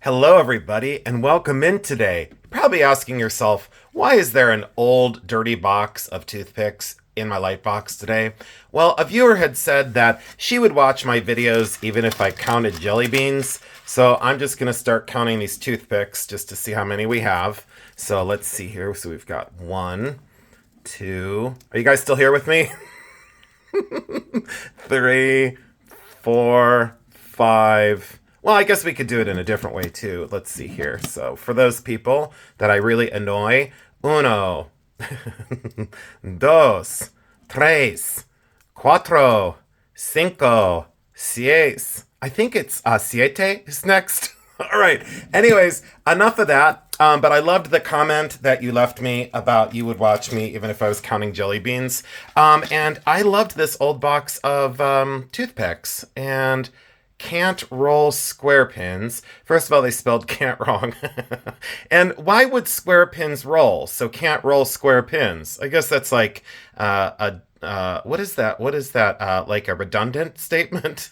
Hello, everybody, and welcome in today. You're probably asking yourself, why is there an old, dirty box of toothpicks in my light box today? Well, a viewer had said that she would watch my videos even if I counted jelly beans. So I'm just going to start counting these toothpicks just to see how many we have. So let's see here. So we've got 1, 2. Are you guys still here with me? 3, 4, 5. Well, I guess we could do it in a different way too. Let's see here. So for those people that I really annoy, 1, 2, 3, 4, 5, 6. I think it's siete is next. All right. Anyways, enough of that. But I loved the comment that you left me about you would watch me even if I was counting jelly beans. And I loved this old box of toothpicks and can't roll square pins. First of all, they spelled can't wrong. And why would square pins roll? So can't roll square pins. I guess that's like what is that? What is that? Like a redundant statement?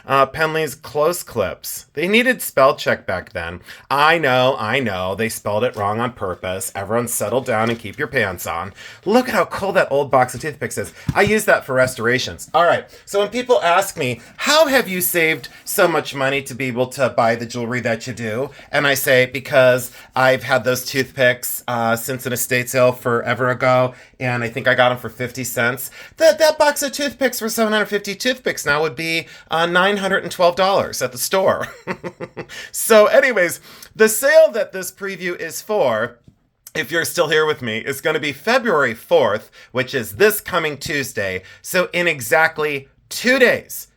Penley's close clips. They needed spell check back then. I know. They spelled it wrong on purpose. Everyone settle down and keep your pants on. Look at how cool that old box of toothpicks is. I use that for restorations. All right. So when people ask me, how have you saved so much money to be able to buy the jewelry that you do? And I say, because I've had those toothpicks since an estate sale forever ago. And I think I got them for 50 cents. That box of toothpicks for 750 toothpicks now would be $912 at the store. So anyways, the sale that this preview is for, if you're still here with me, is going to be February 4th, which is this coming Tuesday. So in exactly 2 days.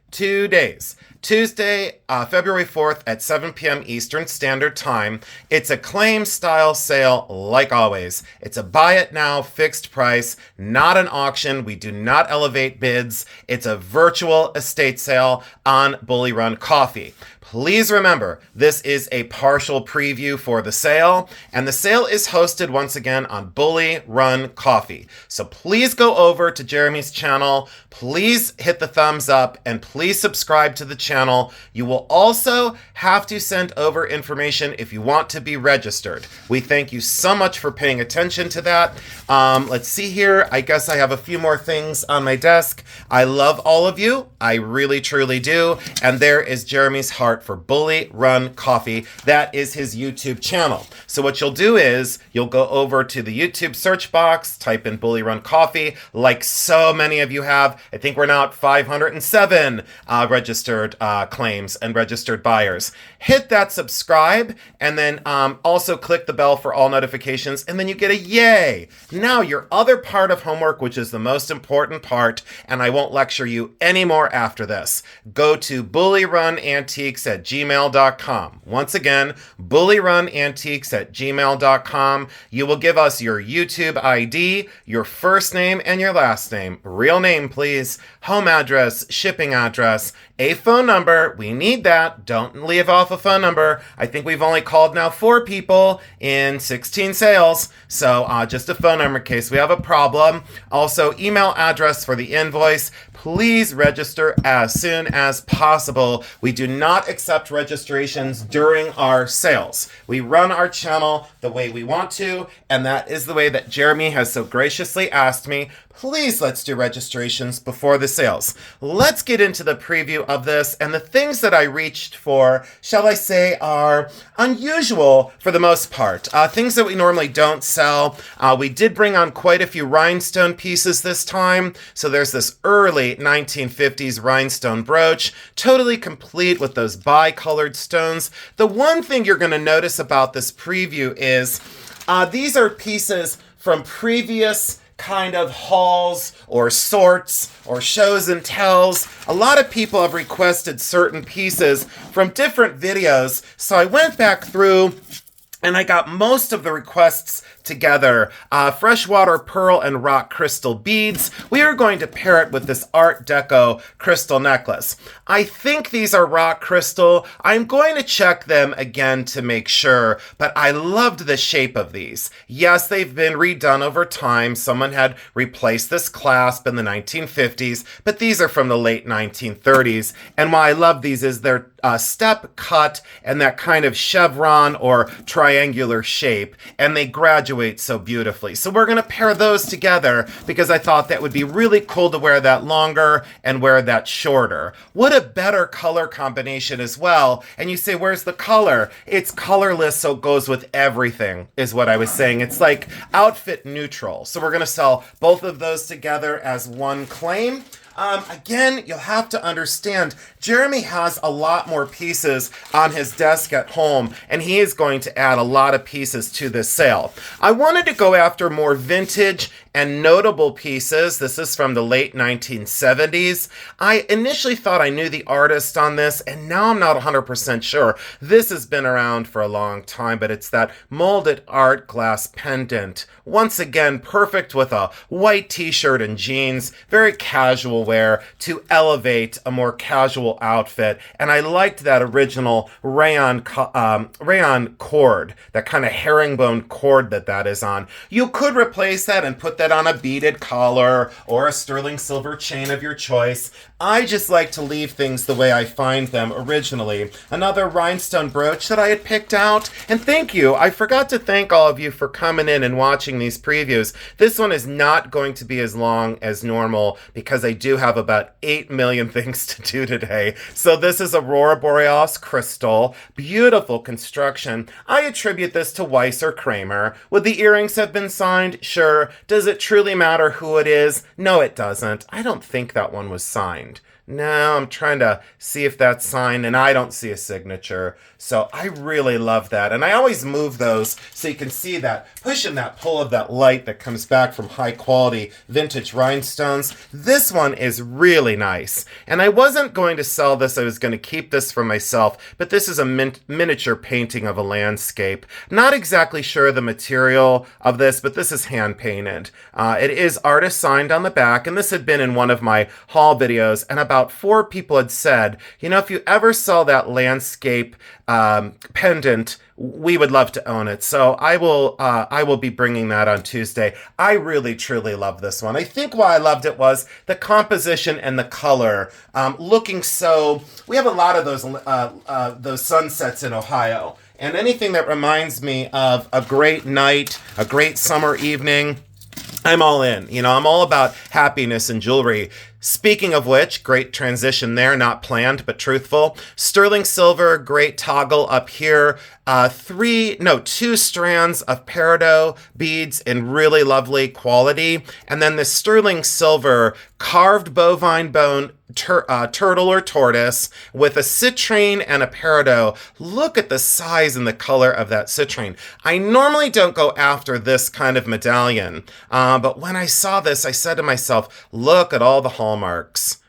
Tuesday, February 4th at 7 p.m. Eastern Standard Time. It's a claim style sale like always. It's a buy it now fixed price, not an auction. We do not elevate bids. It's a virtual estate sale on Bully Run Coffee. Please remember, this is a partial preview for the sale, and the sale is hosted once again on Bully Run Coffee. So please go over to Jeremy's channel, please hit the thumbs up, and please subscribe to the channel. You will also have to send over information if you want to be registered. We thank you so much for paying attention to that. Let's see here. I guess I have a few more things on my desk. I love all of you. I really, truly do. And there is Jeremy's heart for Bully Run Coffee. That is his YouTube channel. So what you'll do is you'll go over to the YouTube search box, type in Bully Run Coffee, like so many of you have. I think we're now at 507 registered claims and registered buyers. Hit that subscribe and then also click the bell for all notifications, and then you get a yay. Now your other part of homework, which is the most important part, and I won't lecture you anymore after this. Go to bullyrunantiques@gmail.com. Once again, bullyrunantiques@gmail.com. You will give us your YouTube ID, your first name and your last name. Real name, please. Home address, shipping address, a phone number. We need that. Don't leave off a phone number. I think we've only called now 4 people in 16 sales. So just a phone number in case we have a problem. Also, email address for the invoice. Please register as soon as possible. We do not accept registrations during our sales. We run our channel the way we want to, and that is the way that Jeremy has so graciously asked me. Please, let's do registrations before the sales. Let's get into the preview of this, and the things that I reached for, shall I say, are unusual for the most part. Things that we normally don't sell. We did bring on quite a few rhinestone pieces this time. So there's this early 1950s rhinestone brooch, totally complete with those bi-colored stones. The one thing you're going to notice about this preview is these are pieces from previous kind of hauls or sorts or shows and tells. A lot of people have requested certain pieces from different videos, so I went back through and I got most of the requests together freshwater pearl and rock crystal beads. We are going to pair it with this Art Deco crystal necklace. I think these are rock crystal. I'm going to check them again to make sure, but I loved the shape of these. Yes, they've been redone over time. Someone had replaced this clasp in the 1950s, but these are from the late 1930s. And why I love these is they're step cut and that kind of chevron or triangular shape, and they graduate so beautifully. So we're going to pair those together because I thought that would be really cool to wear that longer and wear that shorter. What a better color combination as well. And you say, where's the color? It's colorless, so it goes with everything, is what I was saying. It's like outfit neutral. So we're going to sell both of those together as one claim. Again, you'll have to understand, Jeremy has a lot more pieces on his desk at home, and he is going to add a lot of pieces to this sale. I wanted to go after more vintage and notable pieces. This is from the late 1970s. I initially thought I knew the artist on this, and now I'm not 100% sure. This has been around for a long time, but it's that molded art glass pendant. Once again, perfect with a white t-shirt and jeans, very casual wear to elevate a more casual outfit. And I liked that original rayon cord, that kind of herringbone cord that is on. You could replace that and put that on a beaded collar or a sterling silver chain of your choice. I just like to leave things the way I find them originally. Another rhinestone brooch that I had picked out. And thank you. I forgot to thank all of you for coming in and watching these previews. This one is not going to be as long as normal because I do have about 8 million things to do today. So this is Aurora Borealis crystal. Beautiful construction. I attribute this to Weiss or Kramer. Would the earrings have been signed? Sure. Does it truly matter who it is? No, it doesn't. I don't think that one was signed. No, I'm trying to see if that's signed, and I don't see a signature. So I really love that. And I always move those so you can see that push and that pull of that light that comes back from high quality vintage rhinestones. This one is really nice. And I wasn't going to sell this. I was going to keep this for myself. But this is a miniature painting of a landscape. Not exactly sure the material of this, but this is hand painted. It is artist signed on the back. And this had been in one of my haul videos. And about 4 people had said, you know, if you ever sell that landscape pendant, we would love to own it. So I will be bringing that on Tuesday. I really, truly love this one. I think why I loved it was the composition and the color. Looking so, we have a lot of those sunsets in Ohio. And anything that reminds me of a great night, a great summer evening, I'm all in. You know, I'm all about happiness and jewelry. Speaking of which, great transition there, not planned, but truthful. Sterling silver, great toggle up here. 2 strands of peridot beads in really lovely quality. And then the sterling silver carved bovine bone turtle or tortoise with a citrine and a peridot. Look at the size and the color of that citrine. I normally don't go after this kind of medallion, but when I saw this, I said to myself, look at all the hallmarks.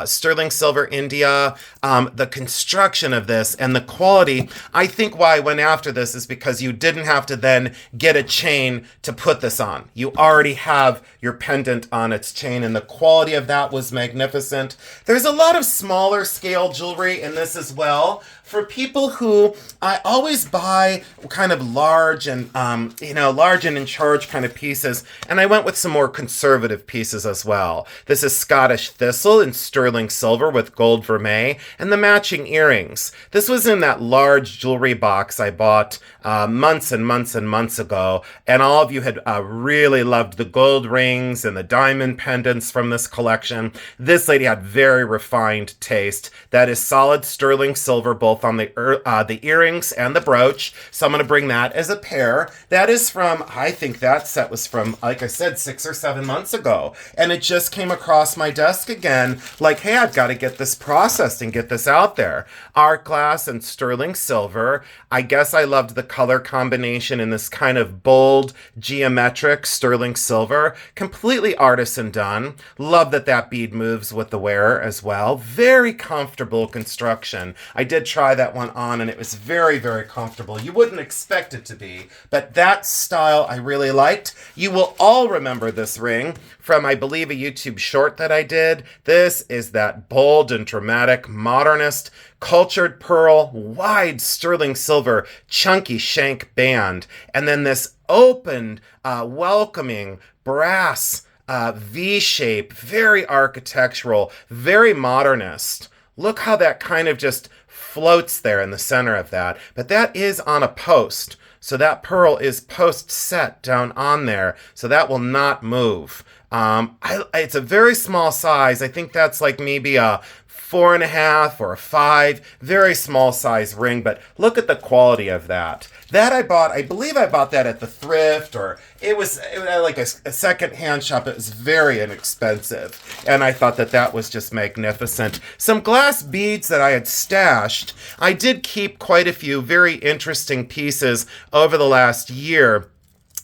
Sterling silver India, the construction of this and the quality. I think why I went after this is because you didn't have to then get a chain to put this on. You already have your pendant on its chain, and the quality of that was magnificent. There's a lot of smaller scale jewelry in this as well. For people who, I always buy kind of large and, large and in charge kind of pieces. And I went with some more conservative pieces as well. This is Scottish thistle in sterling silver with gold vermeil and the matching earrings. This was in that large jewelry box I bought months and months and months ago. And all of you had really loved the gold rings and the diamond pendants from this collection. This lady had very refined taste. That is solid sterling silver, both on the earrings and the brooch. So I'm going to bring that as a pair. That is from, I think that set was from, like I said, 6 or 7 months ago. And it just came across my desk again, like, hey, I've got to get this processed and get this out there. Art glass and sterling silver. I guess I loved the color combination in this kind of bold, geometric sterling silver. Completely artisan done. Love that bead moves with the wearer as well. Very comfortable construction. I did try try that one on, and it was very, very comfortable. You wouldn't expect it to be, but that style I really liked. You will all remember this ring from, I believe, a YouTube short that I did. This is that bold and dramatic, modernist, cultured pearl, wide sterling silver, chunky shank band, and then this open, welcoming brass V-shape, very architectural, very modernist. Look how that kind of just floats there in the center of that. But that is on a post. So that pearl is post set down on there. So that will not move. It's a very small size. I think that's like maybe a 4.5 or a 5, very small size ring, but look at the quality of that. That I believe I bought that at the thrift, or it was like a second-hand shop. It was very inexpensive, and I thought that was just magnificent. Some glass beads that I had stashed. I did keep quite a few very interesting pieces over the last year.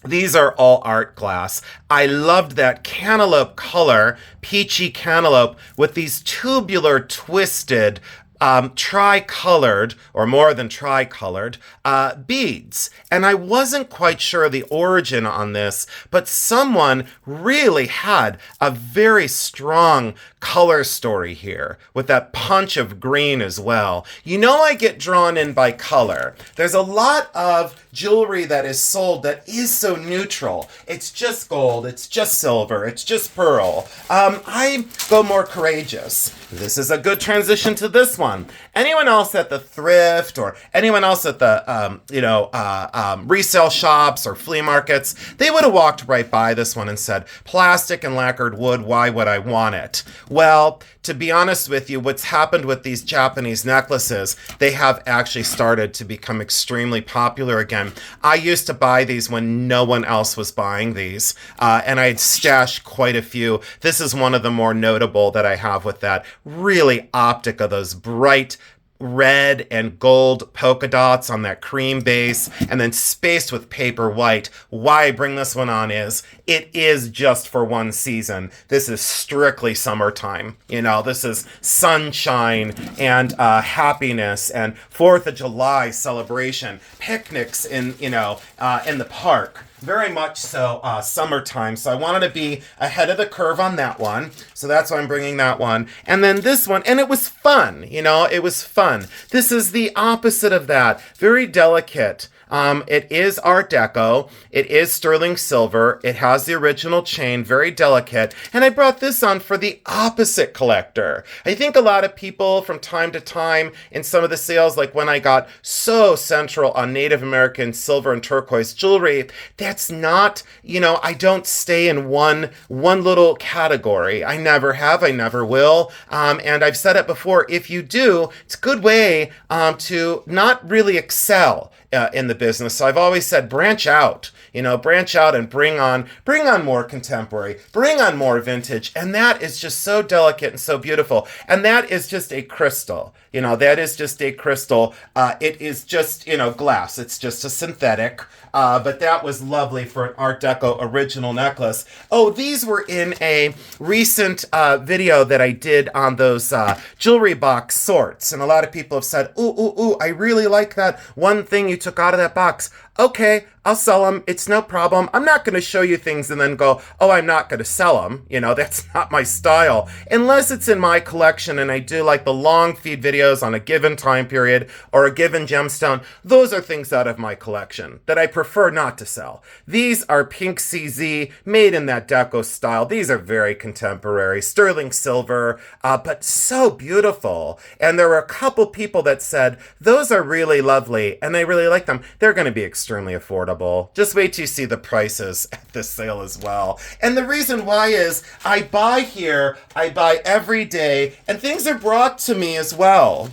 These are all art glass. I loved that cantaloupe color, peachy cantaloupe, with these tubular, twisted, tri-colored, or more than tri-colored, beads. And I wasn't quite sure of the origin on this, but someone really had a very strong color story here, with that punch of green as well. You know, I get drawn in by color. There's a lot of jewelry that is sold that is so neutral. It's just gold, it's just silver, it's just pearl. I go more courageous. This is a good transition to this one. Anyone else at the thrift, or anyone else at the resale shops or flea markets, they would have walked right by this one and said, plastic and lacquered wood, why would I want it? Well, to be honest with you, what's happened with these Japanese necklaces, they have actually started to become extremely popular again. I used to buy these when no one else was buying these, and I had stashed quite a few. This is one of the more notable that I have with that. Really optic of those bright red and gold polka dots on that cream base, and then spaced with paper white. Why I bring this one on is, it is just for one season. This is strictly summertime. You know, this is sunshine and happiness and 4th of July celebration, picnics in the park. Very much so summertime. So I wanted to be ahead of the curve on that one. So that's why I'm bringing that one. And then this one, and it was fun. It was fun. This is the opposite of that. Very delicate. It is Art Deco. It is sterling silver. It has the original chain, very delicate. And I brought this on for the opposite collector. I think a lot of people from time to time in some of the sales, like when I got so central on Native American silver and turquoise jewelry, that's not, I don't stay in one little category. I never have, I never will. And I've said it before, if you do, it's a good way to not really excel in the business. So I've always said, branch out and bring on more contemporary, bring on more vintage. And that is just so delicate and so beautiful. And that is just a crystal. That is just a crystal. It is just, glass. It's just a synthetic. But that was lovely for an Art Deco original necklace. Oh, these were in a recent video that I did on those jewelry box sorts. And a lot of people have said, ooh, I really like that one thing you took out of that box. Okay, I'll sell them. It's no problem. I'm not going to show you things and then go, oh, I'm not going to sell them. That's not my style. Unless it's in my collection and I do like the long feed videos on a given time period or a given gemstone. Those are things out of my collection that I prefer not to sell. These are pink CZ, made in that Deco style. These are very contemporary, sterling silver, but so beautiful. And there were a couple people that said, those are really lovely and I really like them. They're going to be extremely affordable. Just wait till you see the prices at this sale as well. And the reason why is I buy here, I buy every day, and things are brought to me as well,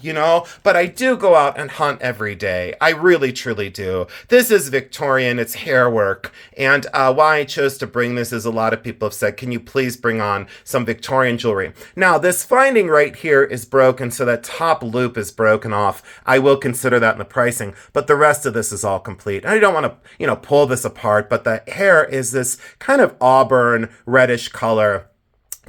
but I do go out and hunt every day. I really, truly do. This is Victorian, it's hair work, and why I chose to bring this is a lot of people have said, can you please bring on some Victorian jewelry? Now, this finding right here is broken, so that top loop is broken off. I will consider that in the pricing, but the rest of this is all complete. I don't want to, pull this apart, but the hair is this kind of auburn reddish color.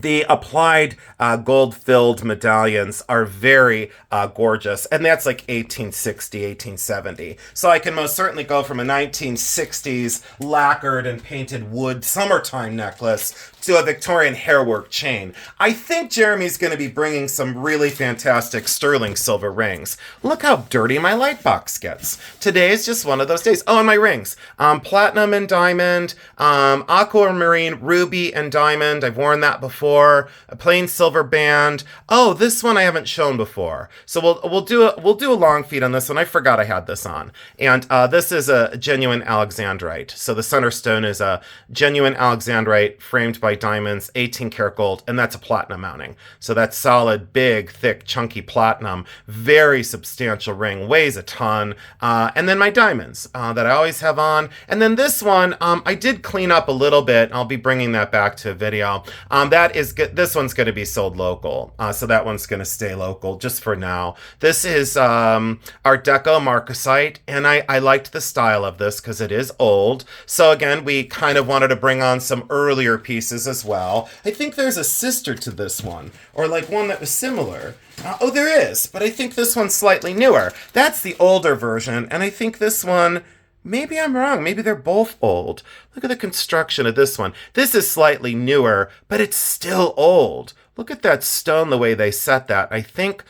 The applied gold-filled medallions are very gorgeous, and that's like 1860, 1870. So I can most certainly go from a 1960s lacquered and painted wood summertime necklace to a Victorian hairwork chain. I think Jeremy's going to be bringing some really fantastic sterling silver rings. Look how dirty my light box gets. Today is just one of those days. Oh, and my rings. Platinum and diamond, aquamarine, ruby and diamond. I've worn that before. A plain silver band. Oh, this one I haven't shown before. So we'll do a long feed on this one. I forgot I had this on. And this is a genuine alexandrite. So the center stone is a genuine alexandrite framed by diamonds, 18 karat gold, and that's a platinum mounting. So that's solid, big, thick, chunky platinum. Very substantial ring, weighs a ton. And then my diamonds that I always have on. And then this one, I did clean up a little bit. I'll be bringing that back to a video. This one's going to be sold local. So that one's going to stay local just for now. This is Art Deco Marcasite, and I liked the style of this because it is old. So again, we kind of wanted to bring on some earlier pieces as well. I think there's a sister to this one, or like one that was similar. Oh, there is, but I think this one's slightly newer. That's the older version, and I think this one... Maybe I'm wrong. Maybe they're both old. Look at the construction of this one. This is slightly newer, but it's still old. Look at that stone, the way they set that. I think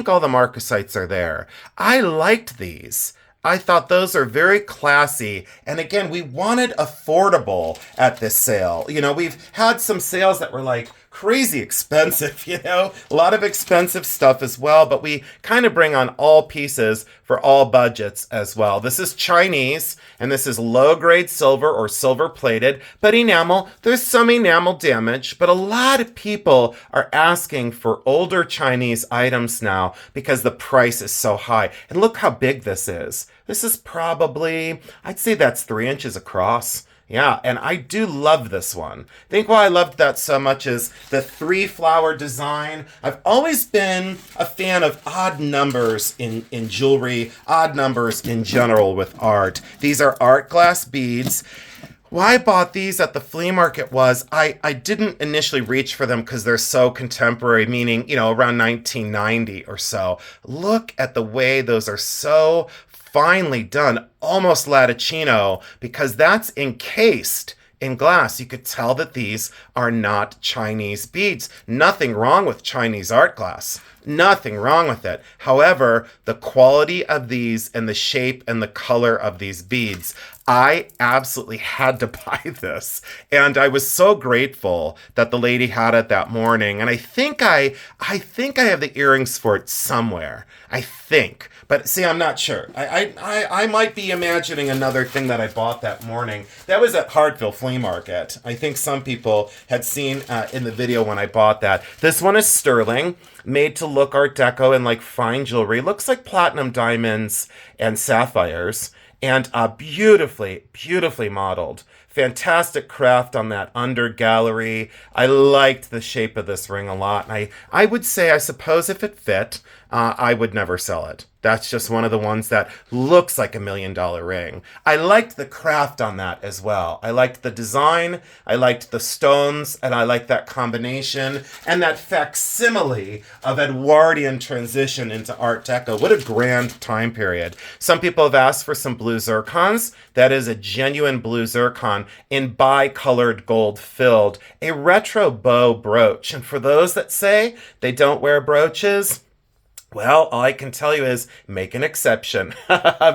all the Marcasites are there. I liked these. I thought those are very classy. And again, we wanted affordable at this sale. You know, we've had some sales that were like crazy expensive, you know, a lot of expensive stuff as well, but we kind of bring on all pieces for all budgets as well. This is Chinese, and this is low-grade silver or silver-plated, but enamel. There's some enamel damage, but a lot of people are asking for older Chinese items now because the price is so high. And look how big this is. This is probably, I'd say that's 3 inches across. Yeah, and I do love this one. I think why I loved that so much is the 3-flower design. I've always been a fan of odd numbers in jewelry, odd numbers in general with art. These are art glass beads. Why I bought these at the flea market was I didn't initially reach for them because they're so contemporary, meaning, you know, around 1990 or so. Look at the way those are so finely done, almost latticino, because that's encased in glass. You could tell that these are not Chinese beads. Nothing wrong with Chinese art glass. Nothing wrong with it. However, the quality of these and the shape and the color of these beads, I absolutely had to buy this. And I was so grateful that the lady had it that morning. And I think I have the earrings for it somewhere. I think. But see, I'm not sure. I might be imagining another thing that I bought that morning. That was at Hartville Flea Market. I think some people had seen in the video when I bought that. This one is sterling, made to look Art Deco and like fine jewelry. Looks like platinum diamonds and sapphires. And beautifully, beautifully modeled. Fantastic craft on that under gallery. I liked the shape of this ring a lot. And I would say, I suppose if it fit, I would never sell it. That's just one of the ones that looks like $1 million ring. I liked the craft on that as well. I liked the design, I liked the stones, and I liked that combination and that facsimile of Edwardian transition into Art Deco. What a grand time period. Some people have asked for some blue zircons. That is a genuine blue zircon in bi-colored gold filled, a retro bow brooch. And for those that say they don't wear brooches, well, all I can tell you is make an exception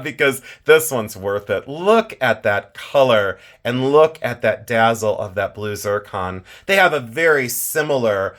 because this one's worth it. Look at that color and look at that dazzle of that blue zircon. They have a very similar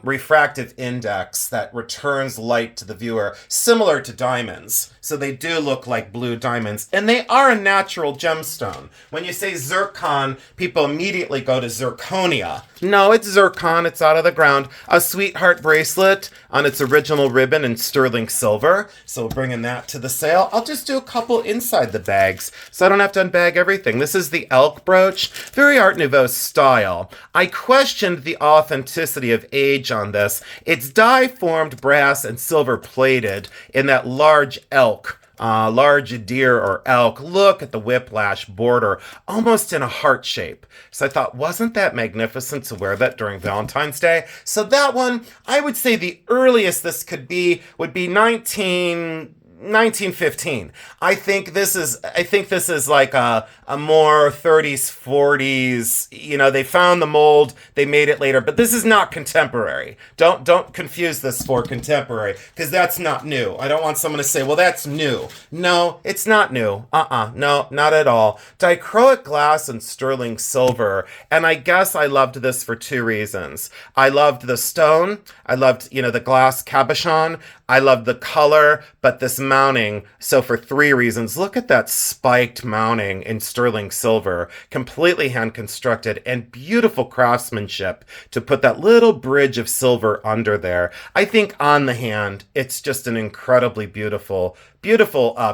refractive index that returns light to the viewer, similar to diamonds. So they do look like blue diamonds, and they are a natural gemstone. When you say zircon, people immediately go to zirconia. No, it's zircon. It's out of the ground. A sweetheart bracelet on its original ribbon in sterling silver. So we're bringing that to the sale. I'll just do a couple inside the bags, so I don't have to unbag everything. This is the elk brooch, very Art Nouveau style. I questioned the authenticity of age on this. It's die-formed brass and silver plated in that large elk large deer or elk. Look at the whiplash border, almost in a heart shape. So I thought, wasn't that magnificent to wear that during Valentine's Day? So that one, I would say the earliest this could be would be 1915. I think this is like a more 30s, 40s. You know, they found the mold, they made it later, but this is not contemporary. Don't confuse this for contemporary, because that's not new. I don't want someone to say, well, that's new. No, it's not new. No, not at all. Dichroic glass and sterling silver. And I guess I loved this for two reasons. I loved the stone. I loved, the glass cabochon. I loved the color, but this mounting. So for three reasons, look at that spiked mounting in sterling silver, completely hand constructed, and beautiful craftsmanship to put that little bridge of silver under there. I think on the hand, it's just an incredibly beautiful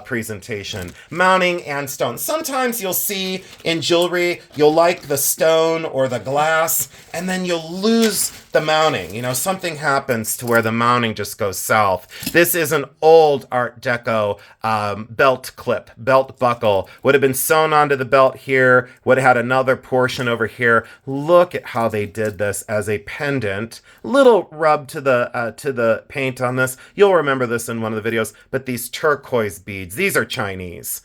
presentation, mounting and stone. Sometimes you'll see in jewelry, you'll like the stone or the glass, and then you'll lose the mounting. Something happens to where the mounting just goes south. This is an old Art Deco belt buckle. Would have been sewn onto the belt here, would have had another portion over here. Look at how they did this as a pendant. Little rub to the paint on this. You'll remember this in one of the videos, but these turquoise beads, these are Chinese.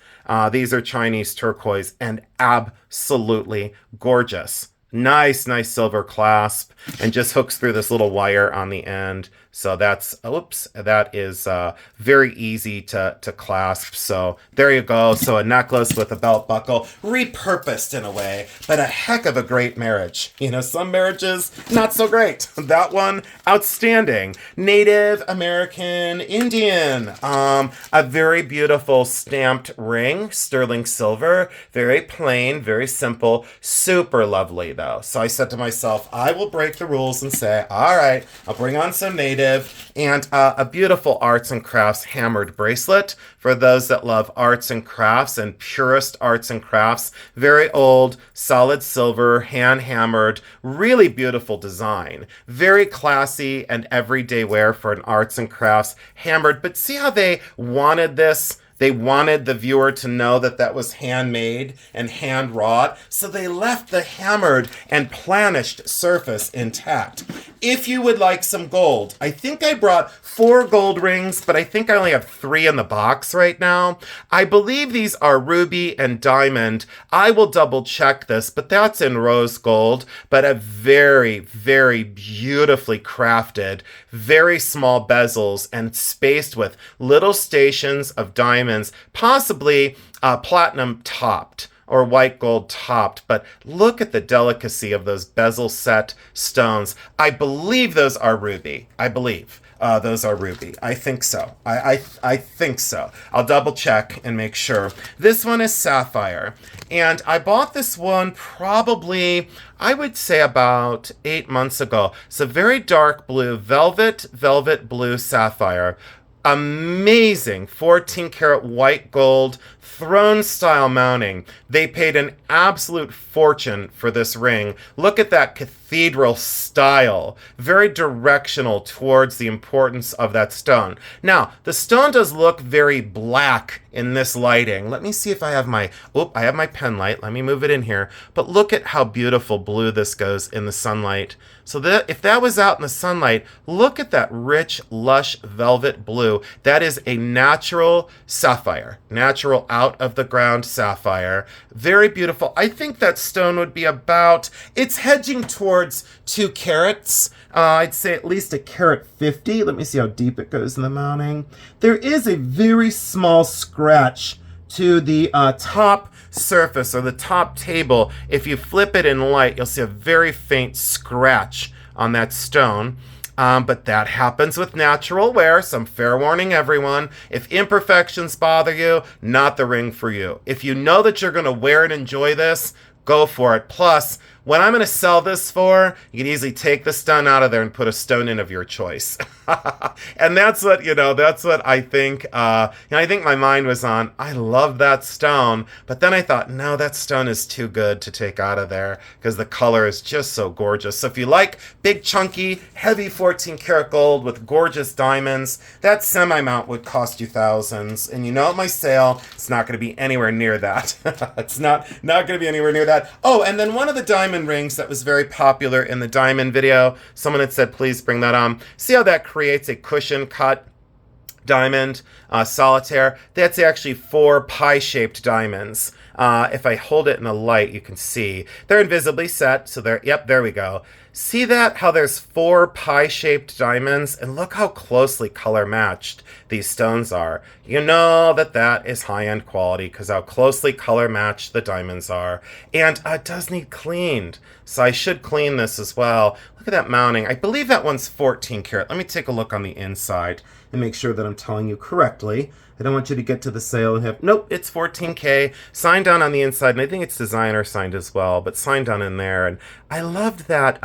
These are Chinese turquoise and absolutely gorgeous. Nice silver clasp, and just hooks through this little wire on the end. So that is very easy to clasp. So there you go. So a necklace with a belt buckle, repurposed in a way, but a heck of a great marriage. Some marriages, not so great. That one, outstanding. Native American Indian. A very beautiful stamped ring, sterling silver, very plain, very simple, super lovely though. So I said to myself, I will break the rules and say, all right, I'll bring on some native, and a beautiful arts and crafts hammered bracelet for those that love arts and crafts and purist arts and crafts. Very old, solid silver, hand hammered, really beautiful design. Very classy and everyday wear for an arts and crafts hammered. But see how they wanted this? They wanted the viewer to know that that was handmade and hand wrought, so they left the hammered and planished surface intact. If you would like some gold, I think I brought 4 gold rings, but I think I only have 3 in the box right now. I believe these are ruby and diamond. I will double check this, but that's in rose gold, but a very, very beautifully crafted, very small bezels and spaced with little stations of diamonds, possibly platinum topped or white gold topped, but look at the delicacy of those bezel set stones. I believe those are ruby. Those are ruby. I think so. I think so. I'll double check and make sure. This one is sapphire. And I bought this one probably, I would say about 8 months ago. It's a very dark blue, velvet blue sapphire. Amazing 14 karat white gold throne style mounting. They paid an absolute fortune for this ring. Look at that cathedral style. Very directional towards the importance of that stone. Now, the stone does look very black in this lighting. Let me see if I have I have my pen light. Let me move it in here. But look at how beautiful blue this goes in the sunlight. So if that was out in the sunlight, look at that rich, lush velvet blue. That is a natural sapphire. Natural out of the ground sapphire. Very beautiful. I think that stone would be it's hedging towards 2 carats. I'd say at least 1.50 carat. Let me see how deep it goes in the mounting. There is a very small scratch to the top surface or the top table. If you flip it in light, you'll see a very faint scratch on that stone. But that happens with natural wear. Some fair warning, everyone. If imperfections bother you, not the ring for you. If you know that you're going to wear and enjoy this, go for it. Plus, what I'm going to sell this for, you can easily take the stone out of there and put a stone in of your choice. And that's what, that's what I think, I think my mind was on. I love that stone, but then I thought, no, that stone is too good to take out of there because the color is just so gorgeous. So if you like big, chunky, heavy 14 karat gold with gorgeous diamonds, that semi-mount would cost you thousands. And at my sale, it's not going to be anywhere near that. It's not going to be anywhere near that. Oh, and then one of the diamond rings that was very popular in the diamond video, someone had said, please bring that on. See how that creates a cushion cut diamond solitaire? That's actually 4 pie-shaped diamonds. If I hold it in the light, you can see they're invisibly set. So there we go. See that? How there's 4 pie-shaped diamonds, and look how closely color matched these stones are. You know that is high-end quality because how closely color matched the diamonds are. And it does need cleaned, so I should clean this as well. Look at that mounting. I believe that one's 14 karat. Let me take a look on the inside and make sure that I'm telling you correctly. I don't want you to get to the sale and have, nope, it's 14K. Signed down on the inside, and I think it's designer signed as well, but signed down in there. And I loved that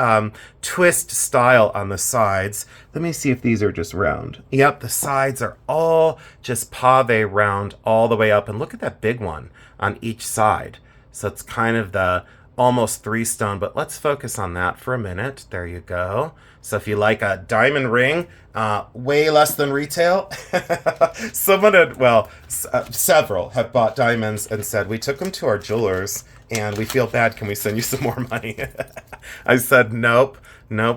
twist style on the sides. Let me see if these are just round. Yep, the sides are all just pave round all the way up. And look at that big one on each side. So it's kind of the almost 3 stone, but let's focus on that for a minute. There you go. So if you like a diamond ring, way less than retail. Several have bought diamonds and said, we took them to our jewelers and we feel bad. Can we send you some more money? I said, nope,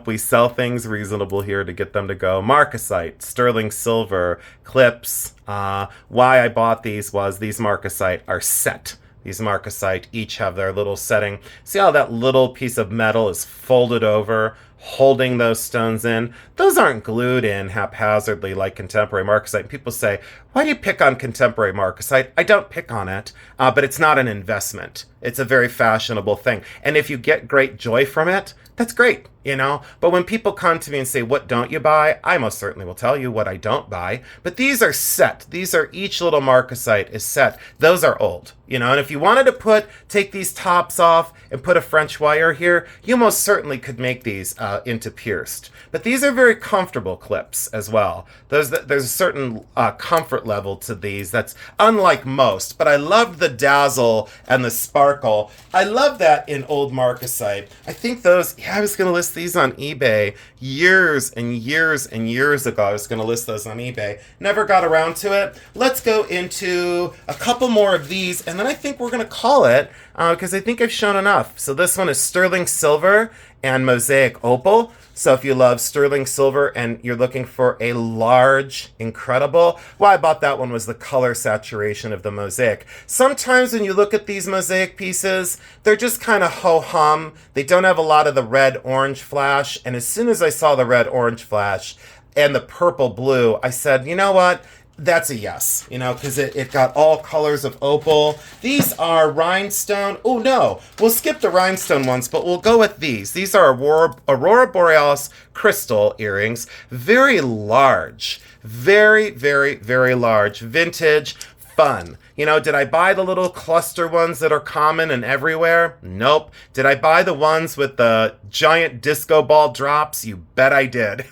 we sell things reasonable here to get them to go. Marcasite, sterling silver, clips. Why I bought these was these Marcasite are set. These Marcasite each have their little setting. See how that little piece of metal is folded over, holding those stones in? Those aren't glued in haphazardly like contemporary Marcasite. People say, why do you pick on contemporary Marcasite? I don't pick on it, but it's not an investment. It's a very fashionable thing. And if you get great joy from it, that's great, But when people come to me and say, what don't you buy? I most certainly will tell you what I don't buy. But these are set. These are, each little Marcasite is set. Those are old, And if you wanted to take these tops off and put a French wire here, you most certainly could make these into pierced. But these are very comfortable clips as well. There's a certain comfort level to these that's unlike most. But I love the dazzle and the sparkle. I love that in old Marcasite. I think those, I was going to list these on eBay years and years and years ago. I was going to list those on eBay. Never got around to it. Let's go into a couple more of these, and then I think we're going to call it because I think I've shown enough. So this one is sterling silver and mosaic opal. So if you love sterling silver and you're looking for a large, incredible, why I bought that one was the color saturation of the mosaic. Sometimes when you look at these mosaic pieces, they're just kind of ho-hum. They don't have a lot of the red-orange flash. And as soon as I saw the red-orange flash and the purple-blue, I said, you know what? That's a yes, because it got all colors of opal. These are rhinestone. Oh, no. We'll skip the rhinestone ones, but we'll go with these. These are Aurora Borealis crystal earrings. Very large. Very, very, very large. Vintage. Fun. Did I buy the little cluster ones that are common and everywhere? Nope. Did I buy the ones with the giant disco ball drops? You bet I did.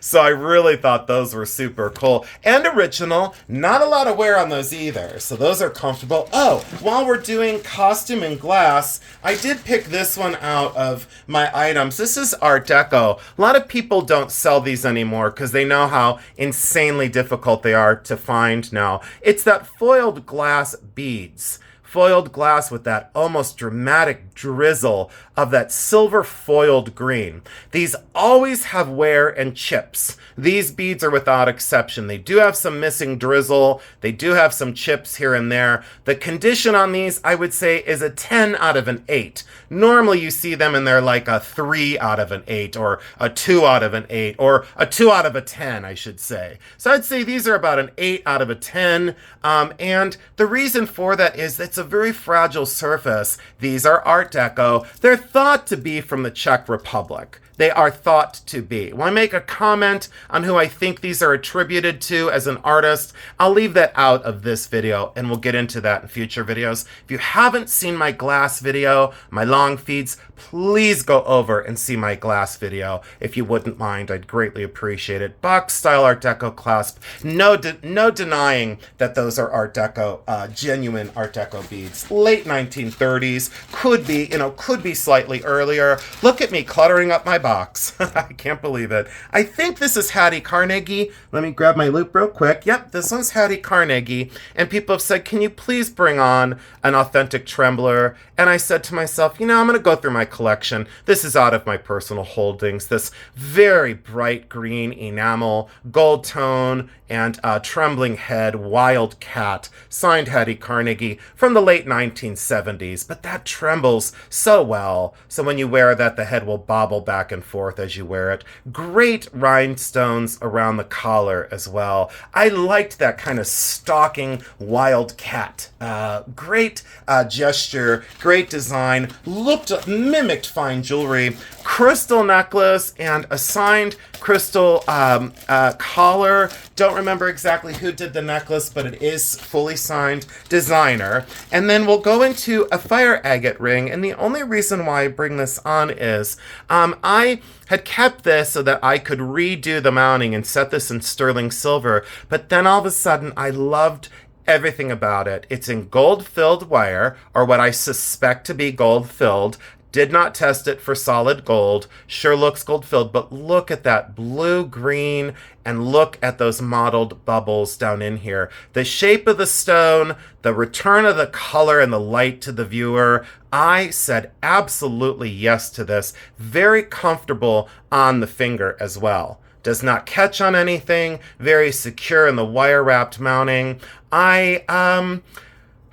So I really thought those were super cool and original. Not a lot of wear on those either. So those are comfortable. Oh, while we're doing costume and glass, I did pick this one out of my items. This is Art Deco. A lot of people don't sell these anymore because they know how insanely difficult they are to find now. It's that foiled glass beads. Foiled glass with that almost dramatic drizzle of that silver foiled green. These always have wear and chips. These beads are without exception. They do have some missing drizzle. They do have some chips here and there. The condition on these, I would say, is a 10 out of an 8. Normally you see them and they're like a 3 out of an 8 or a 2 out of an 8 or a 2 out of a 10, I should say. So I'd say these are about an 8 out of a 10. And the reason for that is it's a very fragile surface. These are Art Deco. They're thought to be from the Czech Republic. They are thought to be. When I make a comment on who I think these are attributed to as an artist, I'll leave that out of this video, and we'll get into that in future videos. If you haven't seen my glass video, my long feeds, please go over and see my glass video. If you wouldn't mind, I'd greatly appreciate it. Box style Art Deco clasp. No denying that those are Art Deco, genuine Art Deco beads. Late 1930s, could be slightly earlier. Look at me cluttering up my box. I can't believe it. I think this is Hattie Carnegie. Let me grab my loop real quick. Yep, this one's Hattie Carnegie. And people have said, can you please bring on an authentic trembler? And I said to myself, I'm going to go through my collection. This is out of my personal holdings. This very bright green enamel, gold tone, and trembling head, wild cat, signed Hattie Carnegie from the late 1970s. But that trembles so well. So when you wear that, the head will bobble back and forth as you wear it. Great rhinestones around the collar as well. I liked that kind of stalking wild cat. Great gesture, great design, mimicked fine jewelry, crystal necklace, and a signed crystal collar. Don't remember exactly who did the necklace, but it is fully signed, designer. And then we'll go into a fire agate ring, and the only reason why I bring this on is I had kept this so that I could redo the mounting and set this in sterling silver, but then all of a sudden I loved everything about it. It's in gold-filled wire, or what I suspect to be gold-filled. Did not test it for solid gold. Sure looks gold-filled, but look at that blue-green, and look at those mottled bubbles down in here. The shape of the stone, the return of the color and the light to the viewer. I said absolutely yes to this. Very comfortable on the finger as well. Does not catch on anything. Very secure in the wire-wrapped mounting. I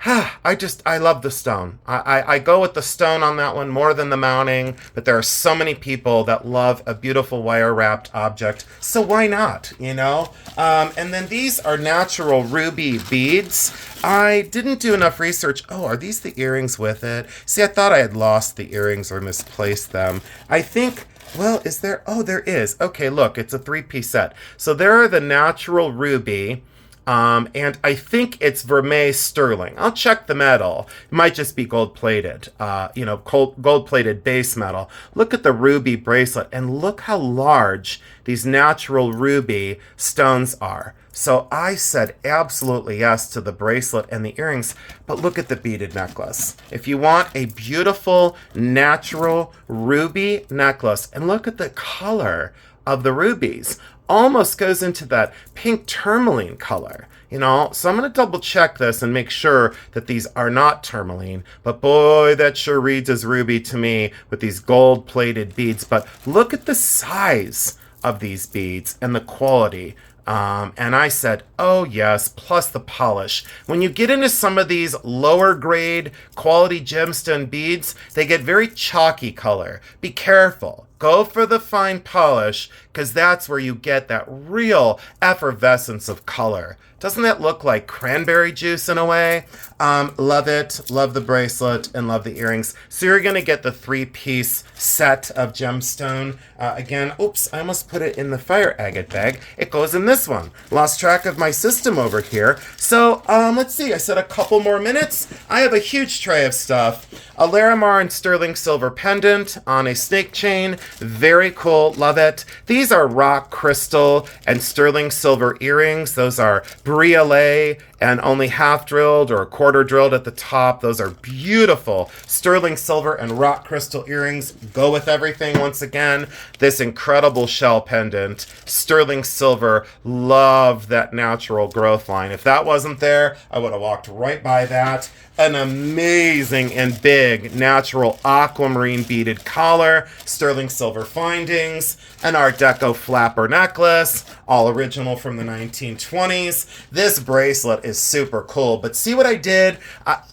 love the stone. I go with the stone on that one more than the mounting, but there are so many people that love a beautiful wire-wrapped object, so why not, And then these are natural ruby beads. I didn't do enough research. Oh, are these the earrings with it? See, I thought I had lost the earrings or misplaced them. I think... Well, is there? Oh, there is. Okay, look, it's a 3-piece set. So there are the natural ruby, and I think it's vermeil sterling. I'll check the metal. It might just be gold-plated, gold-plated base metal. Look at the ruby bracelet, and look how large these natural ruby stones are. So I said absolutely yes to the bracelet and the earrings, but look at the beaded necklace. If you want a beautiful, natural ruby necklace, and look at the color of the rubies, almost goes into that pink tourmaline color. So I'm going to double check this and make sure that these are not tourmaline, but boy, that sure reads as ruby to me with these gold-plated beads. But look at the size of these beads and the quality. And I said, oh yes, plus the polish. When you get into some of these lower grade quality gemstone beads, they get very chalky color. Be careful. Go for the fine polish, because that's where you get that real effervescence of color. Doesn't that look like cranberry juice in a way? Love it. Love the bracelet and love the earrings. So you're going to get the 3-piece set of gemstone. Again, oops, I almost put it in the fire agate bag. It goes in this one. Lost track of my system over here. So let's see. I said a couple more minutes. I have a huge tray of stuff. A Larimar and sterling silver pendant on a snake chain. Very cool. Love it. These are rock crystal and sterling silver earrings. Those are briolet and only half drilled or a quarter drilled at the top. Those are beautiful sterling silver and rock crystal earrings. Go with everything once again. This incredible shell pendant, sterling silver. Love that natural growth line. If that wasn't there, I would have walked right by that. An amazing and big natural aquamarine beaded collar, sterling silver findings, an Art Deco flapper necklace, all original from the 1920s. This bracelet is super cool, but see what I did?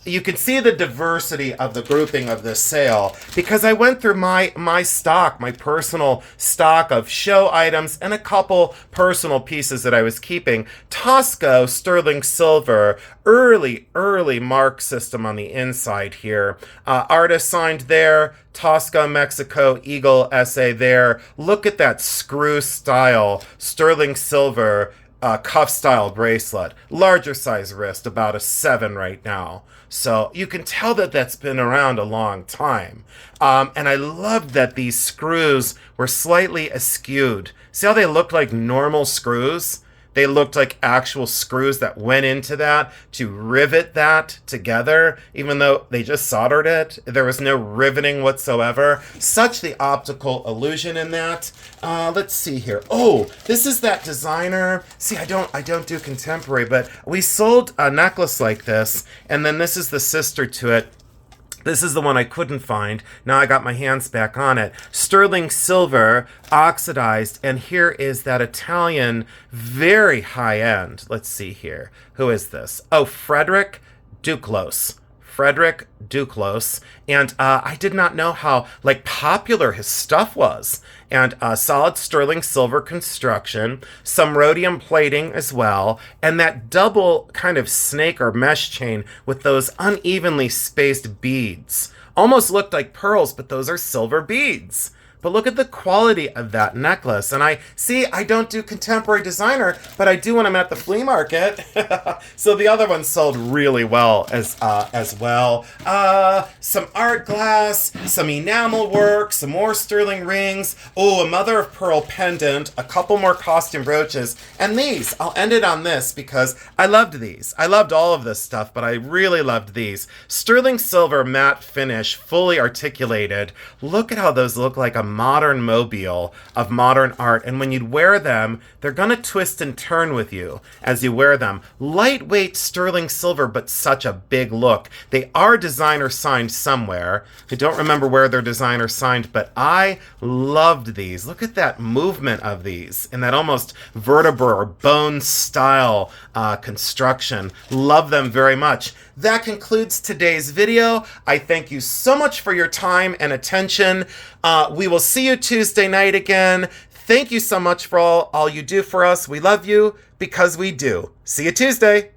You can see the diversity of the grouping of this sale, because I went through my stock, my personal stock of show items and a couple personal pieces that I was keeping. Tosco sterling silver, early mark system on the inside here. Artist signed there. Tosca, Mexico, Eagle, SA there. Look at that screw style, sterling silver, cuff style bracelet. Larger size wrist, about a 7 right now. So you can tell that that's been around a long time. And I loved that these screws were slightly askewed. See how they look like normal screws? They looked like actual screws that went into that to rivet that together, even though they just soldered it. There was no riveting whatsoever. Such the optical illusion in that. Let's see here. Oh, this is that designer. See, I don't do contemporary, but we sold a necklace like this, and then this is the sister to it. This is the one I couldn't find. Now I got my hands back on it. Sterling silver, oxidized, and here is that Italian, very high-end. Let's see here. Who is this? Oh, Frederick Duclos. Frederick Duclos. And I did not know how, popular his stuff was. And solid sterling silver construction, some rhodium plating as well, and that double kind of snake or mesh chain with those unevenly spaced beads. Almost looked like pearls, but those are silver beads. But look at the quality of that necklace. And I don't do contemporary designer, but I do when I'm at the flea market. So the other one sold really well as well. Some art glass, some enamel work, some more sterling rings. Oh, a mother of pearl pendant, a couple more costume brooches. And these, I'll end it on this because I loved these. I loved all of this stuff, but I really loved these. Sterling silver matte finish, fully articulated. Look at how those look like a modern mobile of modern art, and when you wear them, they're gonna twist and turn with you as you wear them. Lightweight sterling silver, but such a big look. They are designer signed somewhere. I don't remember where they're designer signed, but I loved these. Look at that movement of these in that almost vertebra or bone style construction. Love them very much. That concludes today's video. I thank you so much for your time and attention. We will see you Tuesday night again. Thank you so much for all you do for us. We love you because we do. See you Tuesday.